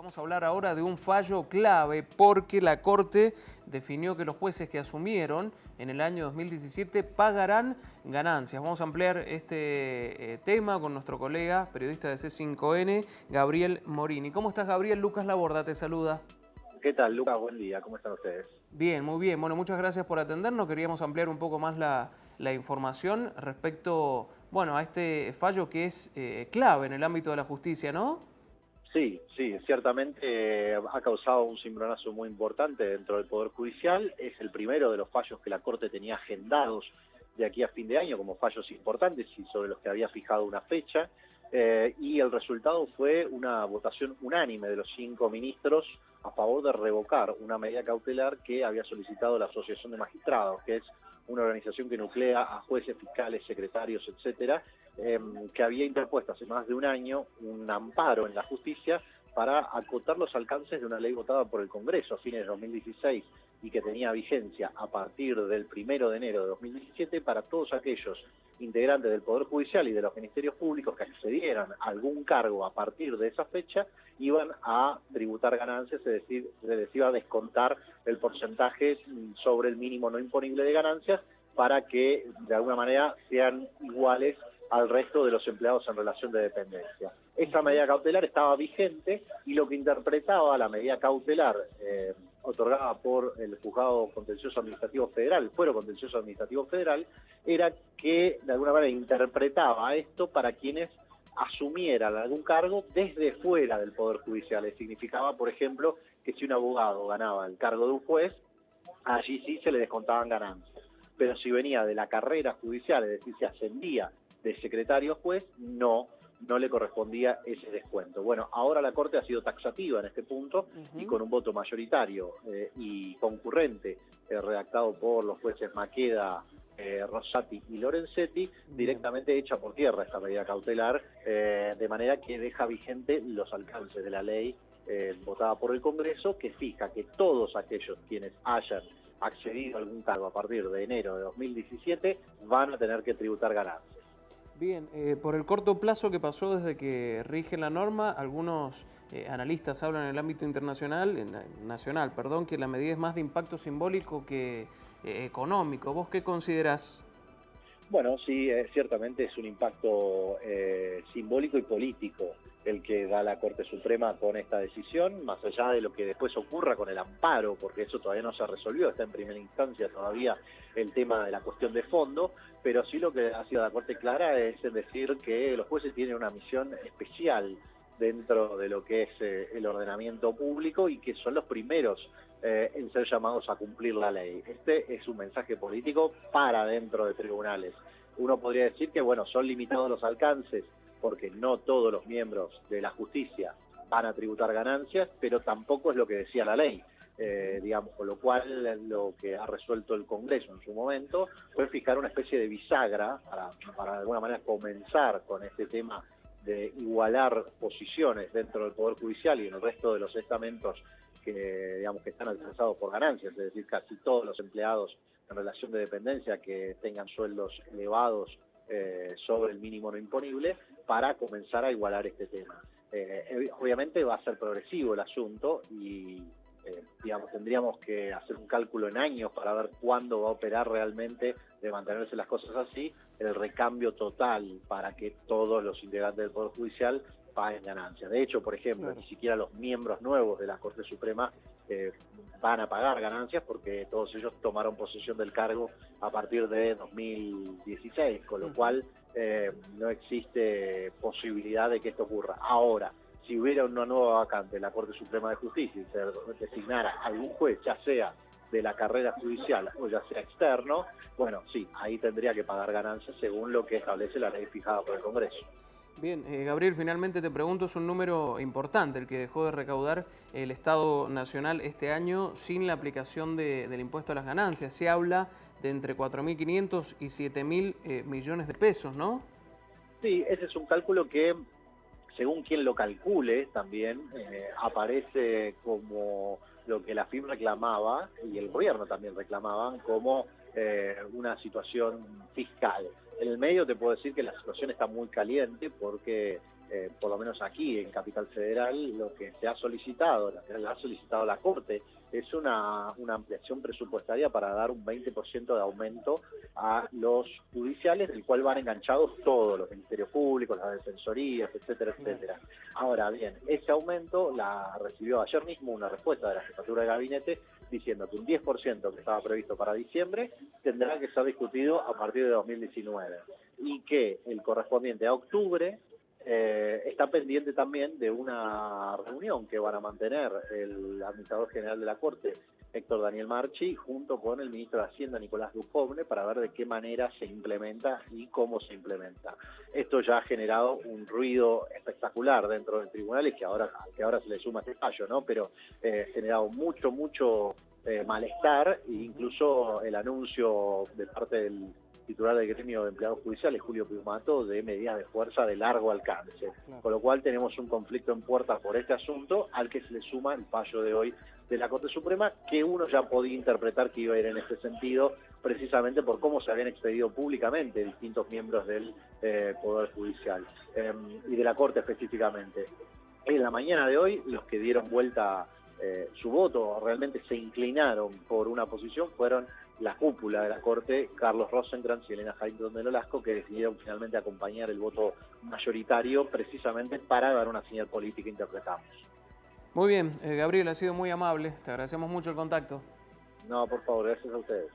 Vamos a hablar ahora de un fallo clave porque la Corte definió que los jueces que asumieron en el año 2017 pagarán ganancias. Vamos a ampliar este tema con nuestro colega, periodista de C5N, Gabriel Morini. ¿Cómo estás, Gabriel? Lucas Laborda te saluda. ¿Qué tal, Lucas? Buen día. ¿Cómo están ustedes? Bien, muy bien. Bueno, muchas gracias por atendernos. Queríamos ampliar un poco más la información respecto, bueno, a este fallo que es clave en el ámbito de la justicia, ¿no? Sí, ciertamente ha causado un cimbronazo muy importante dentro del Poder Judicial. Es el primero de los fallos que la Corte tenía agendados de aquí a fin de año como fallos importantes y sobre los que había fijado una fecha. Y el resultado fue una votación unánime de los 5 ministros a favor de revocar una medida cautelar que había solicitado la Asociación de Magistrados, que es una organización que nuclea a jueces, fiscales, secretarios, etcétera, que había interpuesto hace más de un año un amparo en la justicia para acotar los alcances de una ley votada por el Congreso a fines de 2016 y que tenía vigencia a partir del 1 de enero de 2017 para todos aquellos integrantes del Poder Judicial y de los ministerios públicos que accedieran a algún cargo a partir de esa fecha, iban a tributar ganancias, es decir, se les iba a descontar el porcentaje sobre el mínimo no imponible de ganancias para que de alguna manera sean iguales al resto de los empleados en relación de dependencia. Esa medida cautelar estaba vigente y lo que interpretaba la medida cautelar otorgada por el Juzgado Contencioso Administrativo Federal, el Fuero Contencioso Administrativo Federal, era que de alguna manera interpretaba esto para quienes asumieran algún cargo desde fuera del Poder Judicial. Significaba, por ejemplo, que si un abogado ganaba el cargo de un juez, allí sí se le descontaban ganancias. Pero si venía de la carrera judicial, es decir, si ascendía de secretario juez, no le correspondía ese descuento. Bueno, ahora la Corte ha sido taxativa en este punto y con un voto mayoritario y concurrente redactado por los jueces Maqueda, Rosati y Lorenzetti, directamente echa por tierra esta medida cautelar, de manera que deja vigente los alcances de la ley votada por el Congreso, que fija que todos aquellos quienes hayan accedido a algún cargo a partir de enero de 2017 van a tener que tributar ganancias. Bien, por el corto plazo que pasó desde que rige la norma, algunos analistas hablan en el ámbito internacional, nacional, perdón, que la medida es más de impacto simbólico que económico. ¿Vos qué considerás? Bueno, sí, ciertamente es un impacto simbólico y político el que da la Corte Suprema con esta decisión, más allá de lo que después ocurra con el amparo, porque eso todavía no se resolvió, está en primera instancia todavía el tema de la cuestión de fondo, pero sí lo que ha sido la Corte clara es decir que los jueces tienen una misión especial dentro de lo que es el ordenamiento público y que son los primeros en ser llamados a cumplir la ley. Este es un mensaje político para dentro de tribunales. Uno podría decir que, bueno, son limitados los alcances porque no todos los miembros de la justicia van a tributar ganancias, pero tampoco es lo que decía la ley. Digamos, con lo cual lo que ha resuelto el Congreso en su momento fue fijar una especie de bisagra para de alguna manera comenzar con este tema de igualar posiciones dentro del Poder Judicial y en el resto de los estamentos que, digamos, que están alcanzados por ganancias, es decir, casi todos los empleados en relación de dependencia que tengan sueldos elevados sobre el mínimo no imponible, para comenzar a igualar este tema. Obviamente va a ser progresivo el asunto y digamos, tendríamos que hacer un cálculo en años para ver cuándo va a operar realmente, de mantenerse las cosas así, el recambio total para que todos los integrantes del Poder Judicial paguen ganancias. De hecho, por ejemplo, ni siquiera los miembros nuevos de la Corte Suprema van a pagar ganancias porque todos ellos tomaron posesión del cargo a partir de 2016, con lo cual no existe posibilidad de que esto ocurra. Ahora, si hubiera una nueva vacante en la Corte Suprema de Justicia y se designara algún juez, ya sea de la carrera judicial o ya sea externo, bueno, sí, ahí tendría que pagar ganancias según lo que establece la ley fijada por el Congreso. Bien, Gabriel, finalmente te pregunto, es un número importante el que dejó de recaudar el Estado Nacional este año sin la aplicación del impuesto a las ganancias. Se habla de entre 4.500 y 7.000 millones de pesos, ¿no? Sí, ese es un cálculo que, según quien lo calcule, también aparece como lo que la FIM reclamaba y el gobierno también reclamaban como una situación fiscal. En el medio te puedo decir que la situación está muy caliente porque por lo menos aquí en Capital Federal, lo que se ha solicitado, lo que ha solicitado la Corte, es una ampliación presupuestaria para dar un 20% de aumento a los judiciales, del cual van enganchados todos, los ministerios públicos, las defensorías, etcétera, etcétera. Ahora bien, ese aumento la recibió ayer mismo una respuesta de la Jefatura de Gabinete diciendo que un 10% que estaba previsto para diciembre tendrá que ser discutido a partir de 2019 y que el correspondiente a octubre está pendiente también de una reunión que van a mantener el administrador general de la Corte, Héctor Daniel Marchi, junto con el ministro de Hacienda, Nicolás Dujovne, para ver de qué manera se implementa y cómo se implementa. Esto ya ha generado un ruido espectacular dentro del tribunal y que ahora se le suma este fallo, ¿no? Pero generado mucho malestar e incluso el anuncio de parte del titular del gremio de empleados judiciales, Julio Piumato, de medidas de fuerza de largo alcance. Claro. Con lo cual tenemos un conflicto en puerta por este asunto, al que se le suma el fallo de hoy de la Corte Suprema, que uno ya podía interpretar que iba a ir en este sentido, precisamente por cómo se habían expedido públicamente distintos miembros del Poder Judicial y de la Corte específicamente. En la mañana de hoy, los que dieron vuelta su voto, realmente se inclinaron por una posición, fueron la cúpula de la Corte, Carlos Rosenkrantz y Elena Hayton de Nolasco, que decidieron finalmente acompañar el voto mayoritario precisamente para dar una señal política, interpretamos. Muy bien, Gabriel, ha sido muy amable, te agradecemos mucho el contacto. No, por favor, gracias a ustedes.